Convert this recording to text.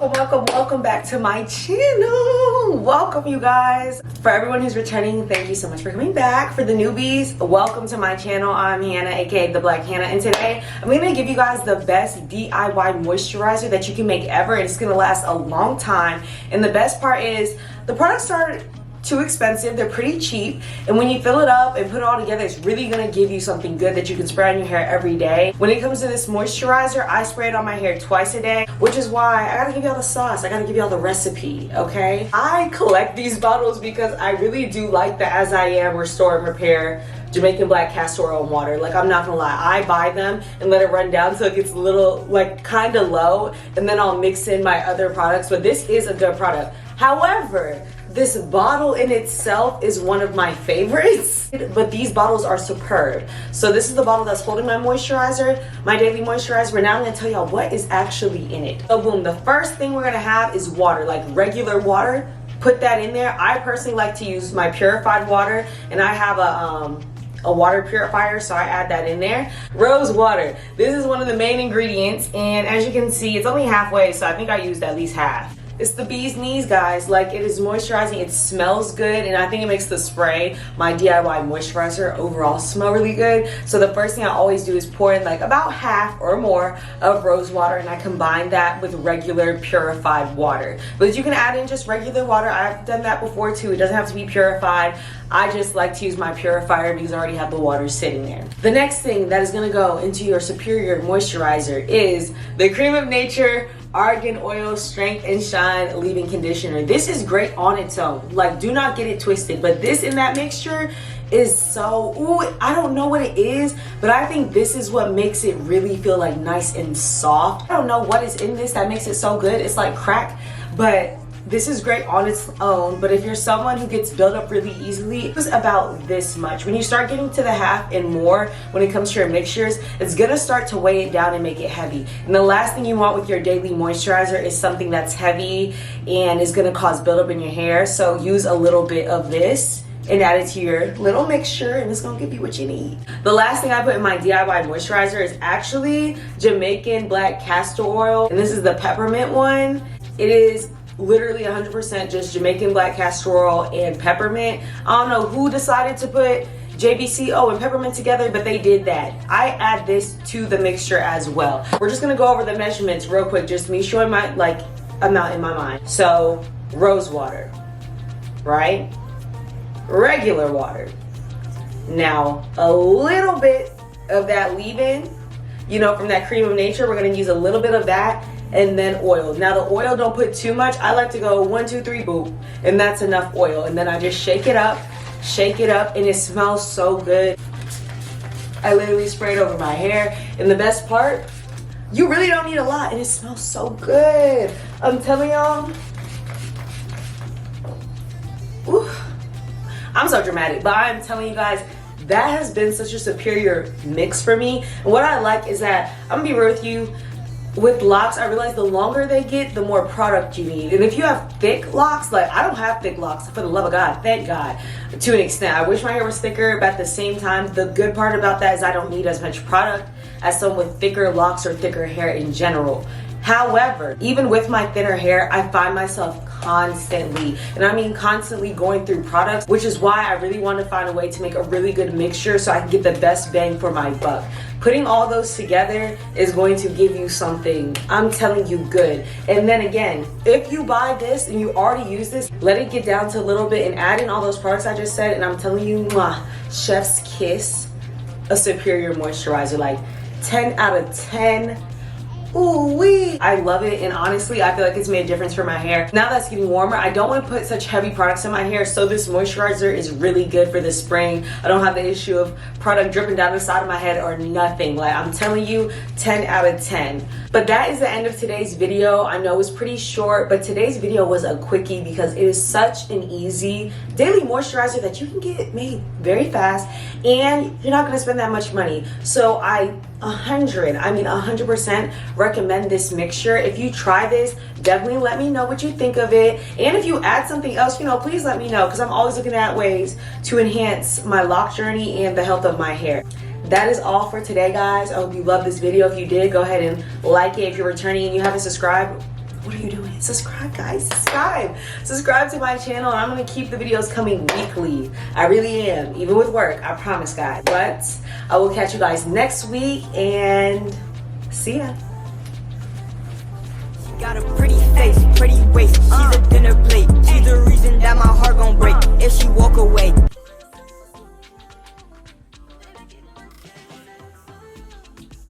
Welcome back to my channel. Welcome, you guys. For everyone who's returning, thank you so much for coming back. For the newbies, welcome to my channel. I'm Hannah, aka the Black Hannah, and today I'm gonna give you guys the best DIY moisturizer that you can make ever, and it's gonna last a long time. And the best part is the products aren't too expensive, they're pretty cheap, and when you fill it up and put it all together, it's really gonna give you something good that you can spray on your hair every day. When it comes to this moisturizer, I spray it on my hair twice a day, which is why I gotta give y'all the sauce, I gotta give y'all the recipe, okay? I collect these bottles because I really do like the As I Am Restore and Repair Jamaican black castor oil and water. Like, I'm not gonna lie, I buy them and let it run down so it gets a little, like, kind of low, and then I'll mix in my other products, but this is a good product. However, this bottle in itself is one of my favorites, but these bottles are superb. So this is the bottle that's holding my moisturizer, my daily moisturizer, but now I'm gonna tell y'all what is actually in it. So boom, the first thing we're gonna have is water, like regular water. Put that in there. I personally like to use my purified water, and I have a water purifier, so I add that in there. Rose water. This is one of the main ingredients, and as you can see, it's only halfway, so I think I used at least half. It's the bee's knees, guys. Like, it is moisturizing, it smells good, and I think it makes the spray, my DIY moisturizer, overall smell really good. So the first thing I always do is pour in like about half or more of rose water, and I combine that with regular purified water. But you can add in just regular water. I've done that before too. It doesn't have to be purified. I just like to use my purifier because I already have the water sitting there. The next thing that is gonna go into your superior moisturizer is the Cream of Nature Argan Oil Strength and Shine Leave-In Conditioner. This is great on its own. Like, do not get it twisted, but this in that mixture is so, ooh, I don't know what it is, but I think this is what makes it really feel like nice and soft. I don't know what is in this that makes it so good. It's like crack, but this is great on its own. But if you're someone who gets built up really easily, it's about this much. When you start getting to the half and more when it comes to your mixtures, it's gonna start to weigh it down and make it heavy. And the last thing you want with your daily moisturizer is something that's heavy and is gonna cause buildup in your hair. So use a little bit of this and add it to your little mixture, and it's gonna give you what you need. The last thing I put in my DIY moisturizer is actually Jamaican black castor oil, and this is the peppermint one. It is literally 100% just Jamaican black castor oil and peppermint. I don't know who decided to put JBCO and peppermint together, but they did that. I add this to the mixture as well. We're just gonna go over the measurements real quick, just me showing my amount in my mind. So rose water, right? Regular water. Now a little bit of that leave-in, you know, from that Cream of Nature. We're gonna use a little bit of that, and then oil. Now the oil, don't put too much. I like to go 1, 2, 3, boop, and that's enough oil. And then I just shake it up, and it smells so good. I literally spray it over my hair, and the best part, you really don't need a lot, and it smells so good. I'm telling y'all. I'm so dramatic, but I'm telling you guys, that has been such a superior mix for me. And what I like is that, I'm gonna be real with you, with locks, I realize the longer they get, the more product you need. And if you have thick locks, like I don't have thick locks, for the love of God, thank God, to an extent. I wish my hair was thicker, but at the same time, the good part about that is I don't need as much product as someone with thicker locks or thicker hair in general. However, even with my thinner hair, I find myself constantly, and I mean constantly, going through products, which is why I really want to find a way to make a really good mixture so I can get the best bang for my buck. Putting all those together is going to give you something, I'm telling you, good. And then again, if you buy this and you already use this, let it get down to a little bit and add in all those products I just said, and I'm telling you, mwah, chef's kiss, a superior moisturizer. Like 10 out of 10. Ooh wee! I love it, and honestly, I feel like it's made a difference for my hair. Now that's getting warmer, I don't want to put such heavy products in my hair, so this moisturizer is really good for the spring. I don't have the issue of product dripping down the side of my head or nothing. Like, I'm telling you, 10 out of 10. But that is the end of today's video. I know it's pretty short, but today's video was a quickie because it is such an easy daily moisturizer that you can get made very fast, and you're not going to spend that much money. So I 100% recommend this mixture. If you try this, definitely let me know what you think of it. And if you add something else, you know, please let me know, because I'm always looking at ways to enhance my lock journey and the health of my hair. That is all for today, guys. I hope you loved this video. If you did, go ahead and like it. If you're returning and you haven't subscribed, what are you doing? Subscribe, guys. Subscribe to my channel. I'm gonna keep the videos coming weekly. I really am, even with work, I promise, guys. But I will catch you guys next week, and see ya. Got a pretty face, pretty waist. She's a dinner plate. She's the reason that my heart gon' break.